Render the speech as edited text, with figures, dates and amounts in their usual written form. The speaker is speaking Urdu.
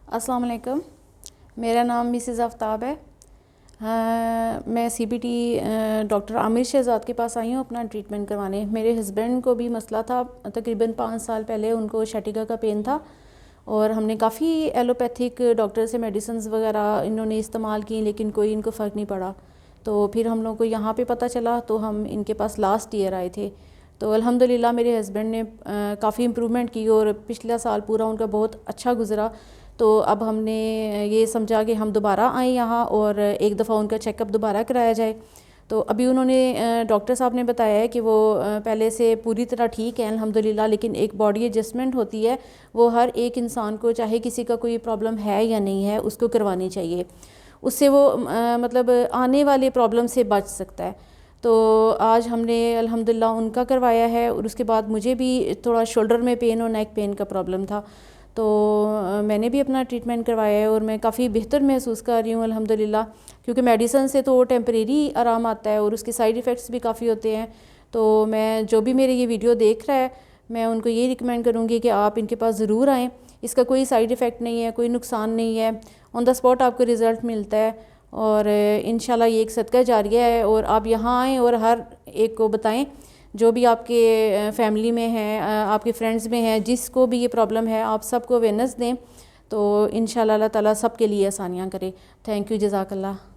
السلام علیکم، میرا نام مسز آفتاب ہے۔ میں سی بی ٹی ڈاکٹر عامر شہزاد کے پاس آئی ہوں اپنا ٹریٹمنٹ کروانے۔ میرے ہسبینڈ کو بھی مسئلہ تھا، تقریباً 5 سال پہلے ان کو شٹیگا کا پین تھا، اور ہم نے کافی ایلوپیتھک ڈاکٹر سے میڈیسنز وغیرہ انہوں نے استعمال کی، لیکن کوئی ان کو فرق نہیں پڑا۔ تو پھر ہم لوگوں کو یہاں پہ پتہ چلا، تو ہم ان کے پاس لاسٹ ایئر آئے تھے۔ تو الحمدللہ میرے ہسبینڈ نے کافی امپرومنٹ کی، اور پچھلا سال پورا ان کا بہت اچھا گزرا۔ تو اب ہم نے یہ سمجھا کہ ہم دوبارہ آئیں یہاں، اور ایک دفعہ ان کا چیک اپ دوبارہ کرایا جائے۔ تو ابھی انہوں نے ڈاکٹر صاحب نے بتایا ہے کہ وہ پہلے سے پوری طرح ٹھیک ہیں الحمدللہ، لیکن ایک باڈی ایڈجسٹمنٹ ہوتی ہے، وہ ہر ایک انسان کو، چاہے کسی کا کوئی پرابلم ہے یا نہیں ہے، اس کو کروانی چاہیے۔ اس سے وہ مطلب آنے والے پرابلم سے بچ سکتا ہے۔ تو آج ہم نے الحمدللہ ان کا کروایا ہے، اور اس کے بعد مجھے بھی تھوڑا شولڈر میں پین اور نیک پین کا پرابلم تھا، تو میں نے بھی اپنا ٹریٹمنٹ کروایا ہے، اور میں کافی بہتر محسوس کر رہی ہوں الحمدللہ، کیونکہ میڈیسن سے تو ٹیمپریری آرام آتا ہے، اور اس کے سائیڈ ایفیکٹس بھی کافی ہوتے ہیں۔ تو میں جو بھی میرے یہ ویڈیو دیکھ رہا ہے، میں ان کو یہ ریکمینڈ کروں گی کہ آپ ان کے پاس ضرور آئیں۔ اس کا کوئی سائیڈ ایفیکٹ نہیں ہے، کوئی نقصان نہیں ہے، آن دا اسپاٹ آپ کو رزلٹ ملتا ہے، اور انشاءاللہ یہ ایک صدقہ جاریہ ہے۔ اور آپ یہاں آئیں اور ہر ایک کو بتائیں، جو بھی آپ کے فیملی میں ہیں، آپ کے فرینڈز میں ہیں، جس کو بھی یہ پرابلم ہے، آپ سب کو اویئرنیس دیں، تو انشاءاللہ اللہ تعالیٰ سب کے لیے آسانیاں کرے۔ تھینک یو، جزاک اللہ۔